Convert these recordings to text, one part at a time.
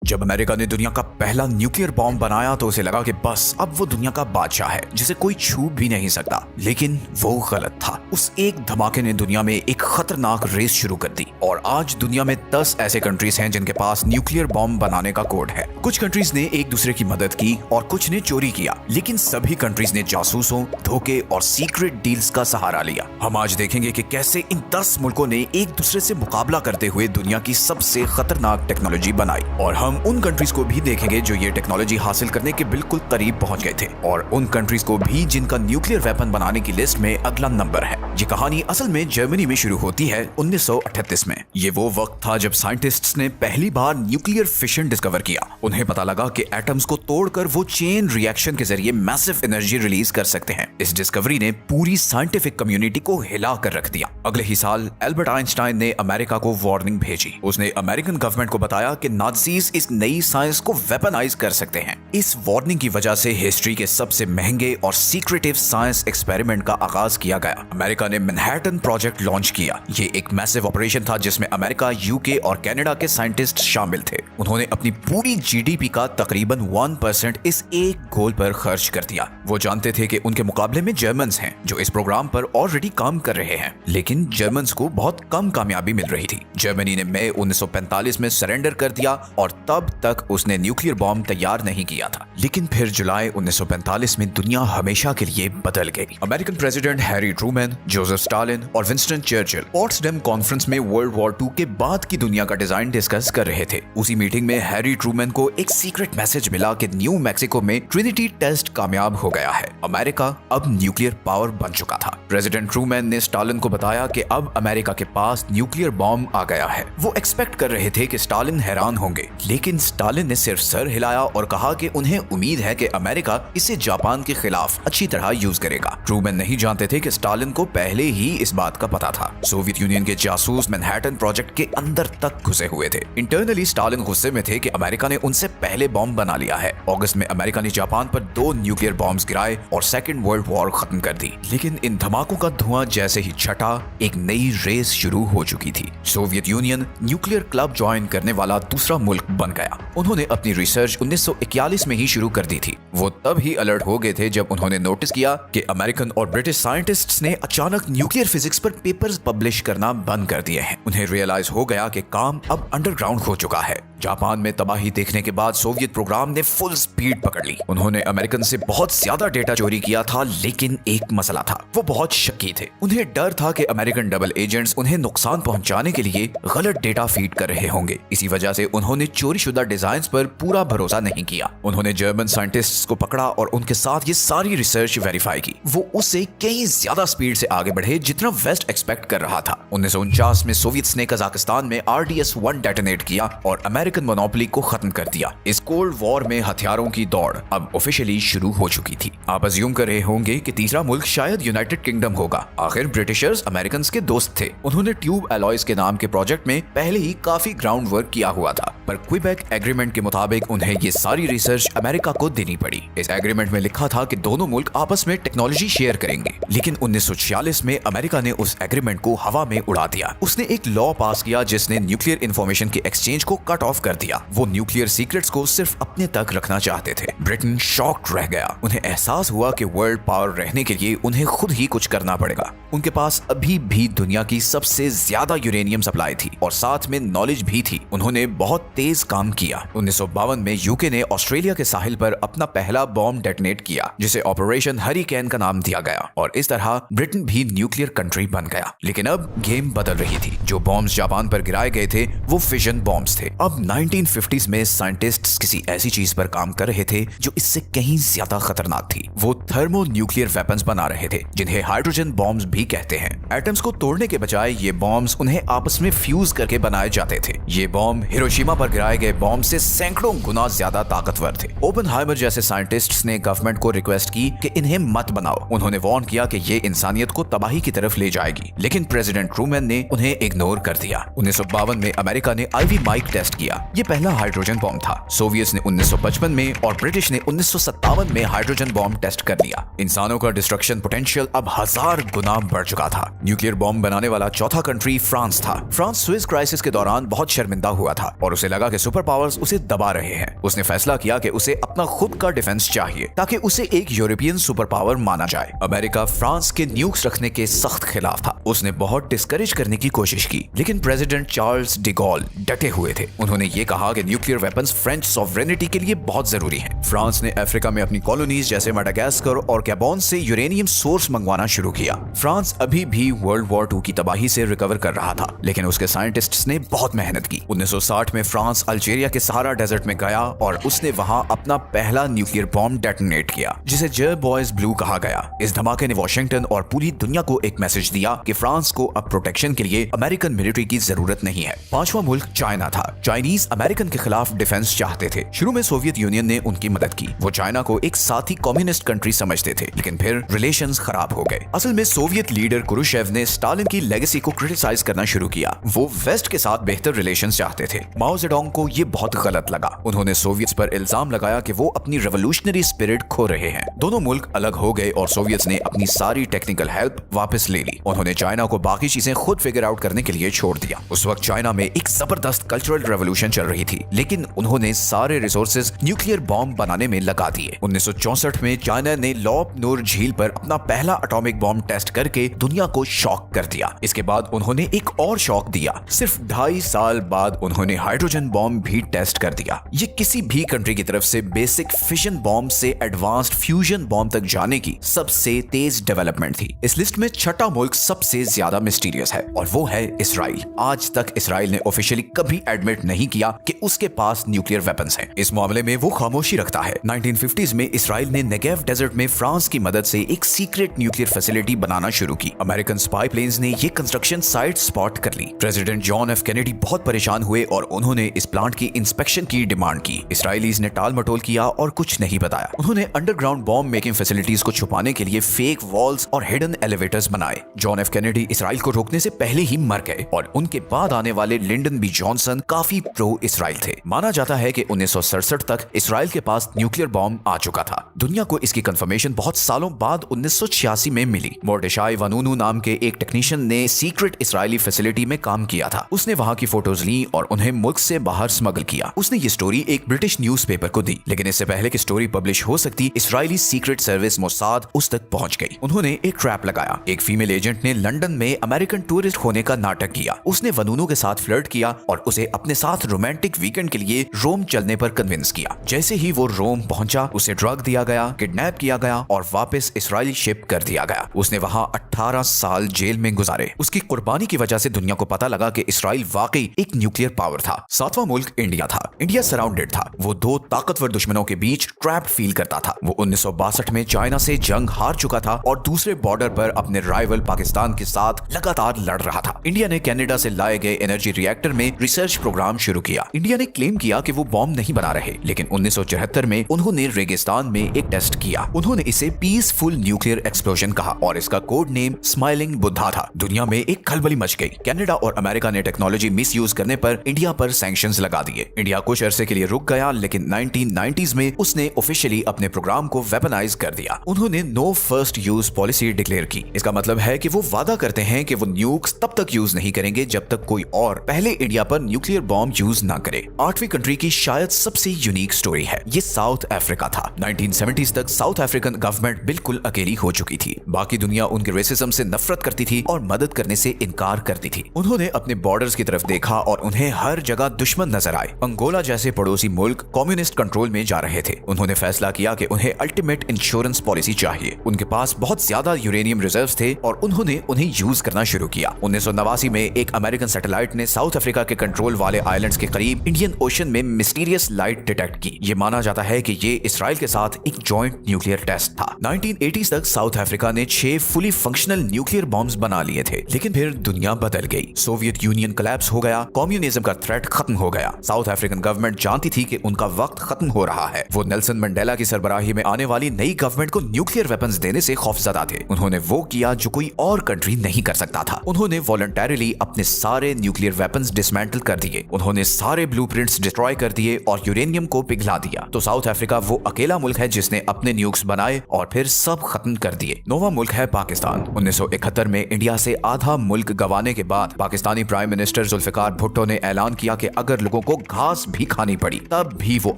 जब अमेरिका ने दुनिया का पहला न्यूक्लियर बॉम्ब बनाया तो उसे लगा कि बस अब वो दुनिया का बादशाह है जिसे कोई छू भी नहीं सकता। लेकिन वो गलत था। उस एक धमाके ने दुनिया में एक खतरनाक रेस शुरू कर दी और आज दुनिया में 10 ऐसे कंट्रीज हैं जिनके पास न्यूक्लियर बॉम्ब बनाने का कोड है। कुछ कंट्रीज ने एक दूसरे की मदद की और कुछ ने चोरी किया, लेकिन सभी कंट्रीज ने जासूसों, धोखे और सीक्रेट डील्स का सहारा लिया। हम आज देखेंगे कि कैसे इन 10 मुल्कों ने एक दूसरे से मुकाबला करते हुए दुनिया की सबसे खतरनाक टेक्नोलॉजी बनाई, और हम उन कंट्रीज को भी देखेंगे जो ये टेक्नोलॉजी हासिल करने के बिल्कुल करीब पहुंच गए थे, और उन कंट्रीज को भी जिनका न्यूक्लियर वेपन बनाने की लिस्ट में अगला नंबर है। ये कहानी असल में जर्मनी में शुरू होती है 1938 में। ये वो वक्त था जब साइंटिस्ट्स ने पहली बार न्यूक्लियर फिशन डिस्कवर किया। उन्हें पता लगा कि एटम्स को तोड़कर वो चेन रिएक्शन के जरिए मैसिव एनर्जी रिलीज कर सकते हैं। इस डिस्कवरी ने पूरी साइंटिफिक कम्युनिटी को हिला कर रख दिया। अगले ही साल एल्बर्ट आइंस्टाइन ने अमेरिका को वार्निंग भेजी। उसने अमेरिकन गवर्नमेंट को बताया कि नाज़ीज इस नई साइंस को वेपनाइज कर सकते हैं। इस वार्निंग की वजह से हिस्ट्री के सबसे महंगे और सीक्रेटिव साइंस एक्सपेरिमेंट का आगाज किया गया। अमेरिका ने मैनहट्टन प्रोजेक्ट लॉन्च किया। ये एक मैसिव ऑपरेशन था जिसमें अमेरिका, यूके और कनाडा के साइंटिस्ट शामिल थे। उन्होंने अपनी पूरी जीडीपी का तकरीबन 1% इस एक गोल पर खर्च कर दिया। वो जानते थे कि उनके मुकाबले में जर्मन्स हैं जो इस प्रोग्राम पर ऑलरेडी काम कर रहे हैं, लेकिन जर्मन्स को बहुत कम कामयाबी मिल रही थी। जर्मनी ने मई 1945 में सरेंडर कर दिया और तब तक उसने न्यूक्लियर बॉम्ब तैयार नहीं किया था। लेकिन फिर जुलाई 1945 में दुनिया हमेशा के लिए बदल गई। American president Harry Trueman, Joseph Stalin और विंस्टन चर्चिल पोट्सडम कॉन्फ्रेंस में वर्ल्ड वॉर 2 के बाद की दुनिया का डिजाइन डिस्कस कर रहे थे। उसी मीटिंग में हैरी ट्रूमैन को एक सीक्रेट मैसेज मिला कि न्यू मैक्सिको में ट्रिनिटी टेस्ट कामयाब हो गया है। अमेरिका अब न्यूक्लियर पावर बन चुका था। प्रेसिडेंट ट्रूमैन ने स्टालिन को बताया कि अब अमेरिका के पास न्यूक्लियर बॉम्ब आ गया है। वो एक्सपेक्ट कर रहे थे कि स्टालिन हैरान होंगे, लेकिन स्टालिन ने सिर्फ सर हिलाया और कहा कि उन्हें उम्मीद है कि अमेरिका इसे जापान के खिलाफ अच्छी तरह यूज करेगा। ट्रूमैन नहीं जानते थे कि स्टालिन को पहले ही इस बात का पता था। सोवियत यूनियन के जासूस मैनहट्टन प्रोजेक्ट के अंदर तक घुसे हुए थे। इंटरनली स्टालिन गुस्से में थे कि अमेरिका ने उनसे पहले बॉम्ब बना लिया है। अगस्त में अमेरिका ने जापान पर 2 न्यूक्लियर बॉम्ब्स गिराए और सेकेंड वर्ल्ड वॉर खत्म कर दी। लेकिन इन धमाकों का धुआं जैसे ही छटा, एक नई रेस शुरू हो चुकी थी। Soviet union nuclear club join करने वाला दूसरा मुल्क बन गया। उन्होंने अपनी रिसर्च 1941 में ही शुरू कर दी थी। वो तब ही अलर्ट हो गए थे जब उन्होंने नोटिस किया कि अमेरिकन और ब्रिटिश साइंटिस्ट्स ने अचानक न्यूक्लियर फिजिक्स पर पेपर्स पब्लिश करना बंद कर दिए हैं। उन्हें रियलाइज हो गया कि काम अब अंडरग्राउंड हो चुका है। जापान में तबाही देखने के बाद सोवियत प्रोग्राम ने फुल स्पीड पकड़ ली। उन्होंने अमेरिकन से बहुत ज्यादा डेटा चोरी किया था, लेकिन एक मसला था, वो बहुत शक्की थे। उन्हें डर था कि अमेरिकन डबल एजेंट्स उन्हें नुकसान पहुंचाने के लिए गलत डेटा फीड कर रहे होंगे। इसी वजह से उन्होंने चोरी शुदा डिजाइन पर पूरा भरोसा नहीं किया। उन्होंने जर्मन साइंटिस्ट्स को पकड़ा और उनके साथ ये सारी रिसर्च वेरीफाई की। वो उससे कई ज्यादा स्पीड से आगे बढ़े जितना वेस्ट एक्सपेक्ट कर रहा था। 1949 में सोवियत्स ने कजाकिस्तान में RDS-1 डेटोनेट किया और अमेरिकन मोनोपोली को खत्म कर दिया। इस कोल्ड वॉर में हथियारों की दौड़ अब ऑफिशियली शुरू हो चुकी थी। आप अज्यूम कर रहे होंगे कि तीसरा मुल्क शायद यूनाइटेड किंगडम होगा। आखिर ब्रिटिशर्स अमेरिकन के दोस्त थे। उन्होंने ट्यूब एलॉयज के नाम के प्रोजेक्ट में पहले ही काफी ग्राउंड वर्क किया हुआ था, पर क्विबेक एग्रीमेंट के मुताबिक उन्हें ये सारी रिसर्च अमेरिका को देनी पड़ी। इस एग्रीमेंट में लिखा था कि दोनों मुल्क आपस में टेक्नोलॉजी शेयर करेंगे, लेकिन 1946 में अमेरिका ने उस एग्रीमेंट को हवा में उड़ा दिया। उसने एक लॉ पास किया जिसने न्यूक्लियर इंफॉर्मेशन के एक्सचेंज को कट ऑफ कर दिया। वो न्यूक्लियर सीक्रेट्स को सिर्फ अपने तक रखना चाहते थे। ब्रिटेन शॉक्ड रह गया। उन्हें एहसास हुआ कि वर्ल्ड पावर रहने के लिए उन्हें खुद ही कुछ करना पड़ेगा। उनके पास अभी भी दुनिया की सबसे ज्यादा यूरेनियम सप्लाई थी और साथ में नॉलेज भी थी। उन्होंने बहुत तेज काम किया। 1952 में यूके ने ऑस्ट्रेलिया के साहिल पर अपना पहला बॉम्ब डेटोनेट किया, जिसे ऑपरेशन हरिकेन का नाम दिया गया, और इस तरह ब्रिटेन भी न्यूक्लियर कंट्री बन गया। लेकिन अब गेम बदल रही थी। जो बॉम्ब्स जापान पर गिराए गए थे वो फिजन बॉम्ब्स थे। अब 1950s में साइंटिस्ट्स किसी ऐसी चीज पर काम कर रहे थे जो इससे कहीं ज्यादा खतरनाक थी। वो थर्मो न्यूक्लियर वेपन्स बना रहे थे, जिन्हें हाइड्रोजन बॉम्ब्स भी कहते हैं। एटम्स को तोड़ने के बजाय ये बॉम्ब्स उन्हें आपस में फ्यूज करके बनाए जाते थे। ये बॉम्ब हिरोशिमा पर गिराए गए बॉम्ब से सैकड़ों गुना ज्यादा ताकतवर थे। ओपेनहाइमर जैसे साइंटिस्ट्स ने गवर्नमेंट को रिक्वेस्ट की कि इन्हें मत बनाओ। उन्होंने वार्न किया कि ये इंसानियत को तबाही की तरफ ले जाएगी, लेकिन प्रेसिडेंट ट्रूमैन ने उन्हें इग्नोर कर दिया। 1952 में अमेरिका ने आईवी माइक टेस्ट किया। ये पहला हाइड्रोजन बॉम्ब था। सोवियट्स ने 1955 में और ब्रिटिश ने 1957 में हाइड्रोजन बॉम्ब टेस्ट कर लिया। इंसानों का डिस्ट्रक्शन पोटेंशियल अब 1000 गुना बढ़ चुका था। न्यूक्लियर बॉम्ब बनाने वाला चौथा कंट्री फ्रांस था। फ्रांस स्विस क्राइसिस के दौरान बहुत शर्मिंदा हुआ था और उसे लगा कि सुपर पावर्स उसे दबा रहे हैं। उसने फैसला किया कि उसे अपना खुद का डिफेंस चाहिए ताकि उसे एक यूरोपियन सुपर पावर माना जाए। अमेरिका फ्रांस के न्यूक्स रखने के सख्त खिलाफ था। उसने बहुत डिस्करेज करने की कोशिश की, लेकिन प्रेसिडेंट चार्ल्स डी गॉल डटे हुए थे। उन्होंने ये कहा कि न्यूक्लियर वेपन्स फ्रेंच सॉवरेनिटी के लिए बहुत जरूरी हैं। फ्रांस ने अफ्रीका में अपनी कॉलोनीज जैसे मेडागास्कर और गैबोन से यूरेनियम सोर्स मंगवाना शुरू किया। फ्रांस अभी भी वर्ल्ड वॉर 2 की तबाही से रिकवर कर रहा था, लेकिन उसके साइंटिस्ट्स ने बहुत मेहनत की। 1960 में फ्रांस अल्जीरिया के सहारा डेजर्ट में गया और उसने वहां अपना पहला न्यूक्लियर बॉम्ब डेटोनेट किया, जिसे जय बॉयज ब्लू कहा गया। इस धमाके ने वॉशिंगटन और पूरी दुनिया को एक मैसेज दिया कि फ्रांस को अब प्रोटेक्शन के लिए अमेरिकन मिलिट्री की जरूरत नहीं है। पांचवा मुल्क चाइना था। चाइनीज अमेरिकन के खिलाफ डिफेंस चाहते थे। शुरू में सोवियत यूनियन ने उनकी मदद की। वो चाइना को एक साथी कम्युनिस्ट कंट्री समझते थे, लेकिन फिर रिलेशंस खराब हो गए। असल में सोवियत लीडर क्रुश्चेव ने स्टालिन की लेगेसी को क्रिटिसाइज करना शुरू किया। वो वेस्ट के साथ बेहतर रिलेशंस चाहते थे। माओ जेडोंग को ये बहुत गलत लगा। उन्होंने सोवियट्स पर इल्जाम लगाया कि वो अपनी रेवोल्यूशनरी स्पिरिट खो रहे हैं। दोनों मुल्क अलग हो गए और सोवियट्स ने अपनी सारी टेक्निकल हेल्प वापस ले ली। उन्होंने चाइना को बाकी चीजें खुद फिगर आउट करने के लिए छोड़ दिया। उस वक्त चाइना में एक जबरदस्त कल्चरल रेवोल्यूशन चल रही थी, लेकिन उन्होंने सारे रिसोर्सेज न्यूक्लियर बॉम्ब बनाने में लगा दिए। 1964 में चाइना ने लॉप नूर झील पर अपना पहला एटॉमिक बॉम्ब टेस्ट करके दुनिया को शॉक कर दिया। इसके बाद उन्होंने एक और शॉक दिया। सिर्फ 2.5 साल बाद उन्होंने हाइड्रोजन बॉम्ब भी टेस्ट कर दिया। ये किसी भी कंट्री की तरफ से बेसिक फिशन बॉम्ब से एडवांस्ड फ्यूजन बॉम्ब तक जाने की सबसे तेज डेवलपमेंट थी। इस लिस्ट में छठा मुल्क सबसे ज्यादा मिस्टीरियस है और वो है इसराइल। आज तक इसराइल ने ऑफिशियली कभी एडमिट नहीं किया कि उसके पास न्यूक्लियर वेपन्स हैं। इस मामले में वो खामोशी रखता है। 1950s में इसराइल ने नेगेव डेजर्ट में फ्रांस की मदद से एक सीक्रेट न्यूक्लियर फैसिलिटी बनाना शुरू की। अमेरिकन स्पाई प्लेन्स ने ये कंस्ट्रक्शन साइट स्पॉट कर ली। प्रेसिडेंट जॉन एफ कैनेडी बहुत परेशान हुए और उन्होंने इस प्लांट की इंस्पेक्शन की डिमांड की। इसराइलीज ने टाल मटोल किया और कुछ नहीं बताया। उन्होंने अंडरग्राउंड बॉम्ब मेकिंग फैसिलिटीज को छुपाने के लिए फेक वॉल्स और हिडन एलिवेटर्स बनाए। जॉन एफ कैनेडी इसराइल को रोकने से पहले ही मर गए और उनके बाद आने वाले लिंडन बी जॉनसन काफी प्रो इसराइल थे। माना जाता है कि 1967 तक इसराइल के पास न्यूक्लियर बॉम्ब आ चुका था। दुनिया को इसकी कंफर्मेशन बहुत सालों बाद 1986 में मिली। मोर्डेशाई वानूनू नाम के एक टेक्नीशियन ने सीक्रेट इसराइली फैसिलिटी में काम किया था। उसने वहां की फोटोज ली और उन्हें मुल्क से बाहर स्मगल किया। उसने ये स्टोरी एक ब्रिटिश न्यूज़पेपर को दी, लेकिन इससे पहले कि स्टोरी पब्लिश हो सकती, इसराइली सीक्रेट सर्विस मोसाद उस तक पहुंच गई। उन्होंने एक ट्रैप लगाया। एक फीमेल एजेंट ने लंदन में अमेरिकन टूरिस्ट होने का नाटक किया। उसने वनूनू के साथ फ्लर्ट किया और उसे अपने साथ रोमांटिक वीकेंड के लिए रोम चलने पर कन्विंस किया। जैसे ही वो रोम पहुंचा, उसे ड्रग दिया गया, किडनैप किया गया और वापस इसराइल शिप कर दिया गया। उसने वहां 18 साल जेल में गुजारे। उसकी कुर्बानी की वजह से दुनिया को पता लगा कि इसराइल वाकई एक न्यूक्लियर पावर था। सातवां मुल्क इंडिया था। इंडिया सराउंडेड था। वो दो ताकतवर दुश्मनों के बीच ट्रैप्ड फील करता था। वो 1962 में चाइना से जंग हार चुका था और दूसरे बॉर्डर पर अपने राइवल पाकिस्तान के साथ लगातार लड़ रहा था। इंडिया ने कनाडा से लाए गए एनर्जी रिएक्टर में रिसर्च प्रोग्राम शुरू किया। इंडिया ने क्लेम किया कि वो बॉम्ब नहीं बना रहे, लेकिन 1974 में उन्होंने रेगिस्तान में एक टेस्ट किया। उन्होंने इसे पीसफुल न्यूक्लियर एक्सप्लोजन कहा और इसका कोड नेम स्माइलिंग बुद्धा था। दुनिया में एक खलबली मच गई। कनाडा और अमेरिका ने टेक्नोलॉजी मिसयूज करने पर इंडिया पर सैंक्शंस लगा दिए। इंडिया कुछ अरसे के लिए रुक गया, लेकिन 1990s में उसने ऑफिशियली अपने प्रोग्राम को वेपनाइज कर दिया। उन्होंने no first use policy declare की। इसका मतलब है कि वो वादा करते हैं कि वो न्यूक्स तब तक यूज नहीं करेंगे जब तक कोई और पहले इंडिया पर न्यूक्लियर बॉम्ब यूज ना करे। 8वीं कंट्री की शायद सबसे यूनिक स्टोरी है। ये साउथ अफ्रीका था। 1970s तक साउथ अफ्रीकन गवर्नमेंट बिल्कुल अकेली हो चुकी थी। बाकी दुनिया उनके रेसिज्म से नफरत करती थी और मदद करने से इनकार करती थी। उन्होंने अपने बॉर्डर्स की तरफ देखा और उन्हें हर जगह दुश्मन नजर आए। अंगोला जैसे पड़ोसी मुल्क कम्युनिस्ट कंट्रोल में जा रहे थे। उन्होंने फैसला किया कि उन्हें अल्टीमेट इंश्योरेंस पॉलिसी चाहिए। उनके पास बहुत ज्यादा यूरेनियम रिजर्व्स थे और उन्होंने उन्हें यूज करना शुरू किया। 1989 में एक अमेरिकन सैटेलाइट ने साउथ अफ्रीका के कंट्रोल वाले आइलैंड्स के करीब इंडियन ओशन में मिस्टीरियस लाइट डिटेक्ट की। ये माना जाता है कि ये इसराइल के साथ एक जॉइंट न्यूक्लियर टेस्ट था। 1980s तक साउथ अफ्रीका ने 6 फुली फंक्शनल न्यूक्लियर बॉम्ब्स बना लिए थे, लेकिन फिर दुनिया बदल गई। सोवियत यूनियन कोलैप्स हो गया। कम्युनिज्म का थ्रेट खत्म हो गया। साउथ अफ्रीकन गवर्नमेंट जानती थी कि उनका वक्त खत्म हो रहा है। वो नेल्सन मंडेला की सरबराही में आने वाली नई गवर्नमेंट को न्यूक्लियर वेपन्स देने से खौफजदा थे। उन्होंने वो किया जो कोई और कंट्री नहीं कर सकता था। उन्होंने वॉलंटरीली अपने सारे न्यूक्लियर वेपन्स डिसमेंटल कर दिए। उन्होंने सारे ब्लूप्रिंट्स डिस्ट्रॉय कर दिए और यूरेनियम को पिघला दिया। तो साउथ अफ्रीका वो अकेला मुल्क है जिसने अपने न्यूक्स बनाए और फिर सब खत्म कर दिए। नौवां मुल्क है पाकिस्तान। 1971 में इंडिया से आधा मुल्क गंवाने के बाद पाकिस्तानी प्राइम मिनिस्टर जुल्फिकार भुट्टो ने ऐलान किया कि अगर लोगों मुल्कों को घास भी खानी पड़ी, तब भी वो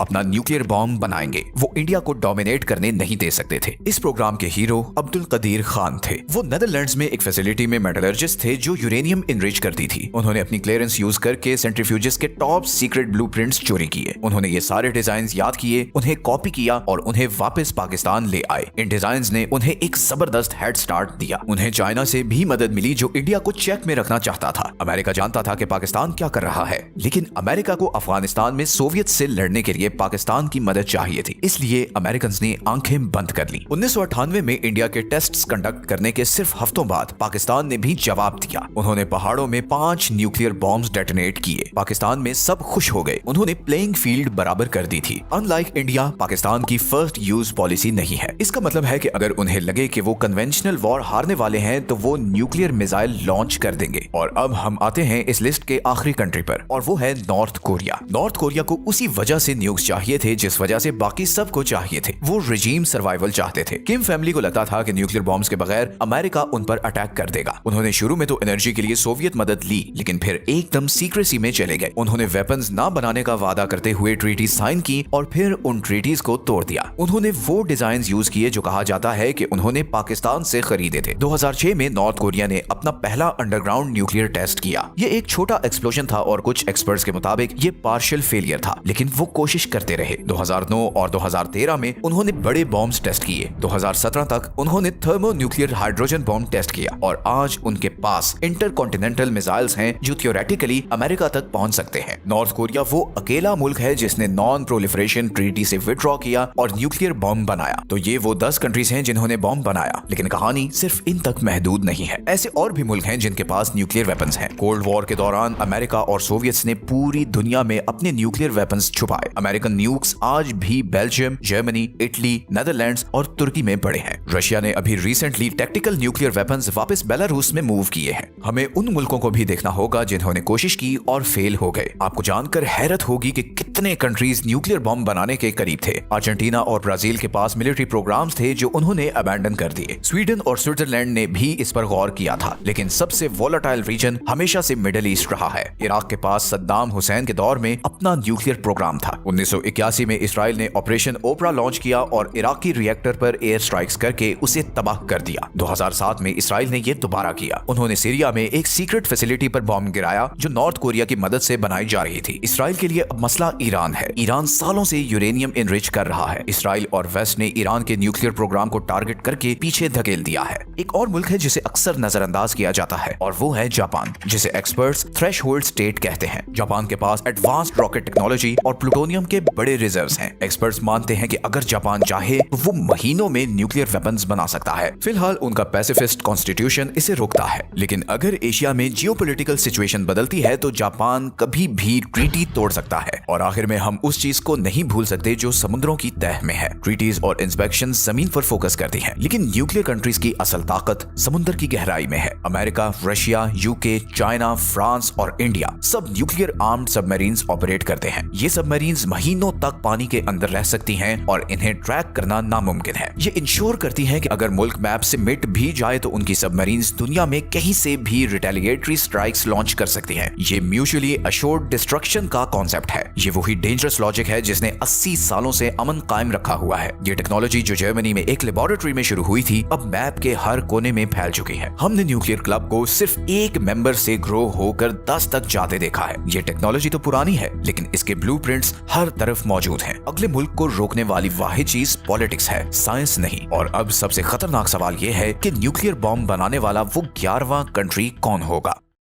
अपना न्यूक्लियर बॉम्ब बनाएंगे। वो इंडिया को डोमिनेट करने नहीं दे सकते थे। इस प्रोग्राम के हीरो अब्दुल कदीर खान थे। वो नेदरलैंड्स में एक फैसिलिटी में मेटलर्जिस्ट थे जो यूरेनियम इनरिच करती थी। उन्होंने अपनी क्लियरेंस यूज करके सेंट्रीफ्यूजेस के टॉप सीक्रेट ब्लूप्रिंट्स चोरी किए। उन्होंने ये सारे डिजाइन याद किए, उन्हें कॉपी किया और उन्हें वापस पाकिस्तान ले आए। इन डिजाइन ने उन्हें एक जबरदस्त हेड स्टार्ट दिया। उन्हें चाइना से भी मदद मिली जो इंडिया को चेक में रखना चाहता था। अमेरिका जानता था कि पाकिस्तान क्या कर रहा है, लेकिन अमेरिका को अफगानिस्तान में सोवियत से लड़ने के लिए पाकिस्तान की मदद चाहिए थी, इसलिए अमेरिकन ने आंखें बंद कर ली। 1998 में इंडिया के टेस्ट्स कंडक्ट करने के सिर्फ हफ्तों बाद पाकिस्तान ने भी जवाब दिया। उन्होंने पहाड़ों में 5 न्यूक्लियर बॉम्ब्स डेटोनेट किए। पाकिस्तान में सब खुश हो गए। उन्होंने प्लेइंग फील्ड बराबर कर दी थी। अनलाइक इंडिया, पाकिस्तान की फर्स्ट यूज पॉलिसी नहीं है। इसका मतलब है कि अगर उन्हें लगे कि वो कन्वेंशनल वॉर हारने वाले हैं तो वो न्यूक्लियर मिसाइल लॉन्च कर देंगे। और अब हम आते हैं इस लिस्ट के आखिरी कंट्री पर, और वो है नॉर्थ कोरिया। नॉर्थ कोरिया को उसी वजह से न्यूक्स चाहिए थे जिस वजह से बाकी सबको चाहिए थे। वो रिजीम सर्वाइवल चाहते थे। किम फैमिली को लगता था कि न्यूक्लियर बॉम्ब्स के बगैर अमेरिका उन पर अटैक कर देगा। उन्होंने शुरू में तो एनर्जी के लिए सोवियत मदद ली, लेकिन फिर एकदम सीक्रेसी में चले गए। उन्होंने वेपन्स ना बनाने का वादा करते हुए ट्रीटी साइन की और फिर उन ट्रीटीज को तोड़ दिया। उन्होंने वो डिजाइन यूज किए जो कहा जाता है कि उन्होंने पाकिस्तान से खरीदे थे। 2006 में नॉर्थ कोरिया ने अपना पहला अंडरग्राउंड न्यूक्लियर टेस्ट किया। ये एक छोटा एक्सप्लोजन था और कुछ एक्सपर्ट्स के मुताबिक ये पार्शियल फेलियर था, लेकिन वो कोशिश करते रहे। 2009 और 2013 में उन्होंने बड़े बॉम्ब्स टेस्ट किए। 2017 तक उन्होंने thermo nuclear hydrogen bomb test किया और आज उनके पास इंटरकॉन्टिनेंटल मिसाइल्स हैं जो थियोरेटिकली अमेरिका तक पहुंच सकते हैं। नॉर्थ कोरिया वो अकेला मुल्क है जिसने नॉन प्रोलिफरेशन ट्रीटी से विड्रॉ किया और न्यूक्लियर बॉम्ब बनाया। तो ये वो 10 कंट्रीज हैं जिन्होंने बॉम्ब बनाया, लेकिन कहानी सिर्फ इन तक महदूद नहीं है। ऐसे और भी मुल्क हैं जिनके पास न्यूक्लियर वेपन्स हैं। कोल्ड वॉर के दौरान अमेरिका और सोवियट्स ने पूरी दुनिया में अपने न्यूक्लियर वेपन्स छुपाए। अमेरिकन न्यूक्स आज भी बेल्जियम, जर्मनी, इटली, नेदरलैंड्स और तुर्की में पड़े हैं। रशिया ने अभी रिसेंटली टैक्टिकल न्यूक्लियर वेपन्स वापस बेलारूस में मूव किए हैं। हमें उन मुल्कों को भी देखना होगा जिन्होंने कोशिश की और फेल हो गए। आपको जानकर हैरत होगी कि कितने कंट्रीज न्यूक्लियर बॉम्ब बनाने के करीब थे। अर्जेंटीना और ब्राजील के पास मिलिट्री प्रोग्राम्स थे जो उन्होंने अबैंडन कर दिए। स्वीडन और स्विट्जरलैंड ने भी इस पर गौर किया था, लेकिन सबसे वोलेटाइल रीजन हमेशा से मिडिल ईस्ट रहा है। इराक के पास सद्दाम हुसैन के दौर में अपना न्यूक्लियर प्रोग्राम था। 1981 में इसराइल ने ऑपरेशन ओपरा लॉन्च किया और इराकी रिएक्टर पर एयर स्ट्राइक्स करके उसे तबाह कर दिया। 2007 में इसराइल ने यह दोबारा किया। उन्होंने सीरिया में एक सीक्रेट फैसिलिटी पर बॉम्ब गिराया जो नॉर्थ कोरिया की मदद से बनाई जा रही थी। इसराइल के लिए अब मसला ईरान है। ईरान सालों से यूरेनियम इनरिच कर रहा है। इसराइल और वेस्ट ने ईरान के न्यूक्लियर प्रोग्राम को टारगेट करके पीछे धकेल दिया है। एक और मुल्क है जिसे अक्सर नजरअंदाज किया जाता है और वो है जापान, जिसे एक्सपर्ट्स थ्रेशहोल्ड स्टेट कहते हैं। जापान के पास एडवांस्ड रॉकेट टेक्नोलॉजी और प्लूटोनियम के बड़े रिजर्व्स हैं। एक्सपर्ट्स मानते हैं कि अगर जापान चाहे तो वो महीनों में न्यूक्लियर वेपन्स बना सकता है। फिलहाल उनका पैसिफिस्ट कॉन्स्टिट्यूशन इसे रोकता है, लेकिन अगर एशिया में जियोपॉलिटिकल सिचुएशन बदलती है तो जापान कभी भी ट्रीटी तोड़ सकता है। और आखिर में हम उस चीज को नहीं भूल सकते जो समुद्रों की तह में है। ट्रीटीज और इंस्पेक्शन जमीन पर फोकस करती हैं, लेकिन न्यूक्लियर कंट्रीज की असल ताकत समुद्र की गहराई में है। America, Russia, UK, China, France और इंडिया सब न्यूक्लियर आर्म्ड सबमरीन्स ऑपरेट करते हैं। ये सबमरीन्स महीनों तक पानी के अंदर रह सकती हैं और इन्हें ट्रैक करना नामुमकिन है। ये इंश्योर करती हैं कि अगर मुल्क मैप से मिट भी जाए तो उनकी सबमरीन्स दुनिया में कहीं से भी रिटेलिएटरी स्ट्राइक्स लॉन्च कर सकती हैं। ये म्यूचुअली अश्योर्ड डिस्ट्रक्शन का कॉन्सेप्ट है। ये वही डेंजरस लॉजिक है जिसने 80 सालों से अमन कायम रखा हुआ है। ये टेक्नोलॉजी जो जर्मनी में एक लेबोरेटरी में शुरू हुई थी अब मैप के हर कोने में फैल चुकी है। हमने न्यूक्लियर क्लब को सिर्फ एक मेंबर से ग्रो होकर 10 तक जाते देखा है। ये टेक्नोलॉजी तो पुरानी है, लेकिन इसके ब्लूप्रिंट्स हर तरफ मौजूद हैं। अगले मुल्क को रोकने वाली वाहिद चीज पॉलिटिक्स है, साइंस नहीं। और अब सबसे खतरनाक सवाल ये है कि न्यूक्लियर बॉम्ब बनाने वाला वो 11वां कंट्री कौन होगा।